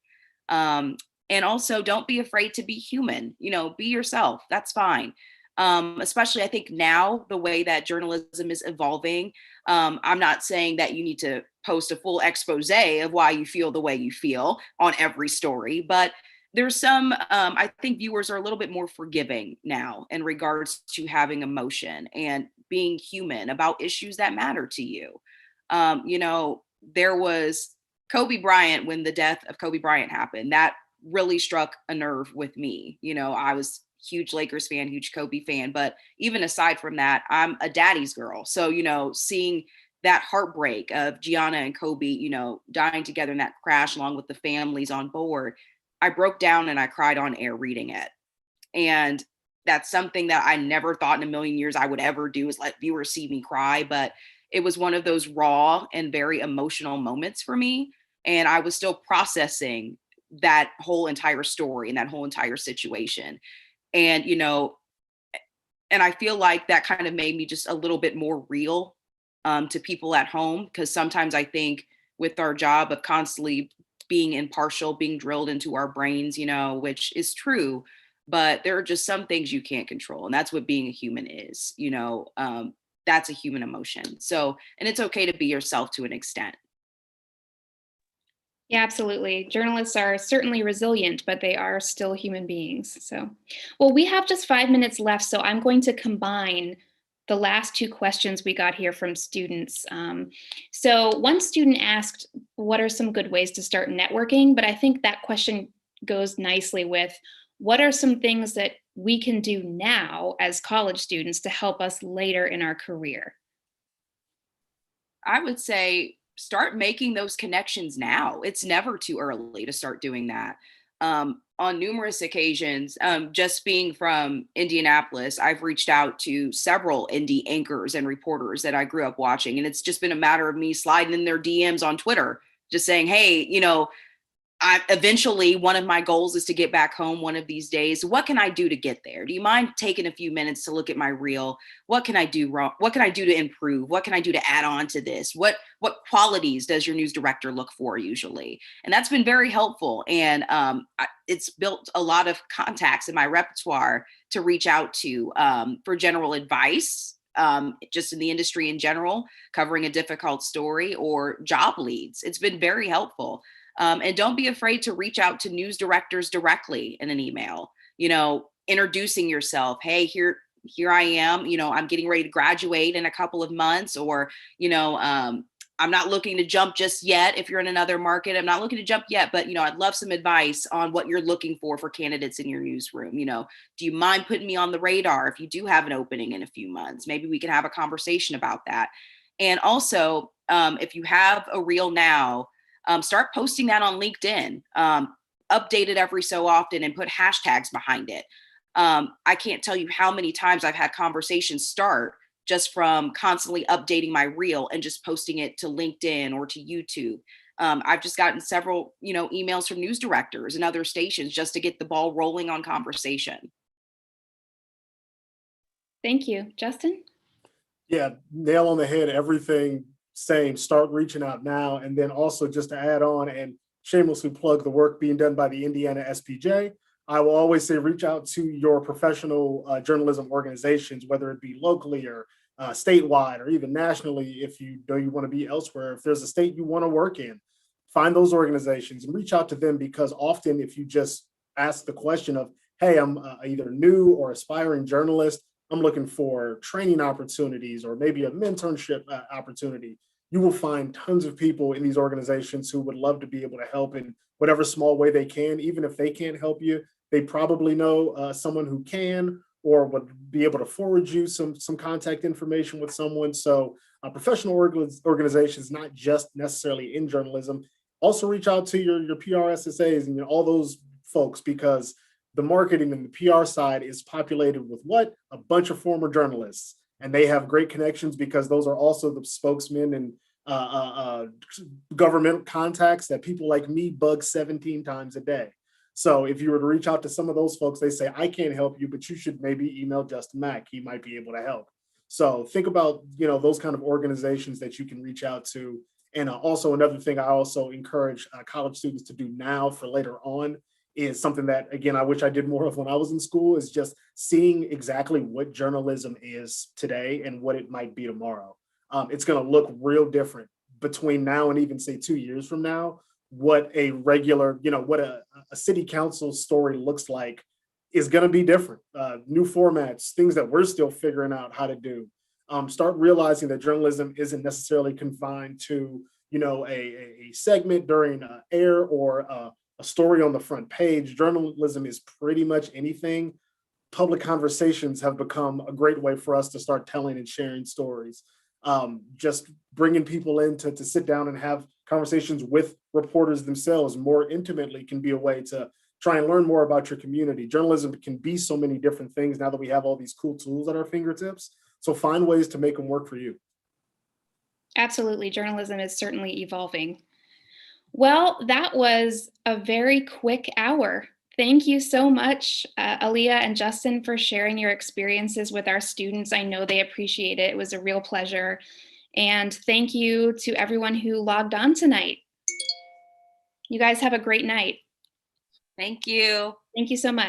And also, don't be afraid to be human. Be yourself. That's fine. Especially, I think now, the way that journalism is evolving, I'm not saying that you need to post a full expose of why you feel the way you feel on every story, but there's some, I think viewers are a little bit more forgiving now in regards to having emotion and being human about issues that matter to you. There was Kobe Bryant, when the death of Kobe Bryant happened, that really struck a nerve with me. I was huge Lakers fan, huge Kobe fan, but even aside from that, I'm a daddy's girl. So, seeing that heartbreak of Gianna and Kobe, dying together in that crash along with the families on board, I broke down and I cried on air reading it. And that's something that I never thought in a million years I would ever do, is let viewers see me cry. But it was one of those raw and very emotional moments for me. And I was still processing that whole entire story and that whole entire situation. And, and I feel like that kind of made me just a little bit more real to people at home. Because sometimes I think with our job of constantly being impartial, being drilled into our brains, which is true, but there are just some things you can't control. And that's what being a human is, that's a human emotion. So, and it's okay to be yourself to an extent. Yeah, absolutely. Journalists are certainly resilient, but they are still human beings. So, well, we have just 5 minutes left, so I'm going to combine the last two questions we got here from students. So one student asked, what are some good ways to start networking? But I think that question goes nicely with, what are some things that we can do now as college students to help us later in our career? I would say start making those connections now. It's never too early to start doing that. On numerous occasions, just being from Indianapolis, I've reached out to several indie anchors and reporters that I grew up watching. And it's just been a matter of me sliding in their DMs on Twitter, just saying, hey, eventually one of my goals is to get back home one of these days. What can I do to get there? Do you mind taking a few minutes to look at my reel? What can I do wrong? What can I do to improve? What can I do to add on to this? What qualities does your news director look for usually? And that's been very helpful. And it's built a lot of contacts in my repertoire to reach out to for general advice, just in the industry in general, covering a difficult story, or job leads. It's been very helpful. And don't be afraid to reach out to news directors directly in an email, introducing yourself. Hey, here, here I am, I'm getting ready to graduate in a couple of months, or, I'm not looking to jump just yet. If you're in another market, I'm not looking to jump yet, but, I'd love some advice on what you're looking for candidates in your newsroom. Do you mind putting me on the radar if you do have an opening in a few months? Maybe we can have a conversation about that. And also, if you have a reel now, start posting that on LinkedIn. Update it every so often and put hashtags behind it. I can't tell you how many times I've had conversations start just from constantly updating my reel and just posting it to LinkedIn or to YouTube. I've just gotten several, emails from news directors and other stations just to get the ball rolling on conversation. Thank you. Justin? Yeah, nail on the head, everything same. Start reaching out now. And then also just to add on and shamelessly plug the work being done by the Indiana SPJ. I will always say reach out to your professional journalism organizations, whether it be locally or statewide or even nationally. If you know you want to be elsewhere, if there's a state you want to work in, find those organizations and reach out to them, because often if you just ask the question of, hey, I'm either new or aspiring journalist, I'm looking for training opportunities or maybe a mentorship opportunity, you will find tons of people in these organizations who would love to be able to help in whatever small way they can. Even if they can't help you, they probably know someone who can, or would be able to forward you some contact information with someone. So professional organizations, not just necessarily in journalism, also reach out to your PRSSAs and all those folks, because the marketing and the PR side is populated with what? A bunch of former journalists. And they have great connections because those are also the spokesmen and government contacts that people like me bug 17 times a day. So if you were to reach out to some of those folks, they say, I can't help you, but you should maybe email Justin Mack. He might be able to help. So think about, those kind of organizations that you can reach out to. And also another thing I also encourage college students to do now for later on is something that, again, I wish I did more of when I was in school, is just seeing exactly what journalism is today and what it might be tomorrow. It's going to look real different between now and even say 2 years from now. What a regular, what a city council story looks like is going to be different. New formats, things that we're still figuring out how to do. Start realizing that journalism isn't necessarily confined to, a segment during air or a story on the front page. Journalism is pretty much anything. Public conversations have become a great way for us to start telling and sharing stories. Just bringing people in to sit down and have conversations with reporters themselves more intimately can be a way to try and learn more about your community. Journalism can be so many different things now that we have all these cool tools at our fingertips. So find ways to make them work for you. Absolutely. Journalism is certainly evolving. Well, that was a very quick hour. Thank you so much, Aaliyah and Justin, for sharing your experiences with our students. I know they appreciate it. It was a real pleasure. And thank you to everyone who logged on tonight. You guys have a great night. Thank you. Thank you so much.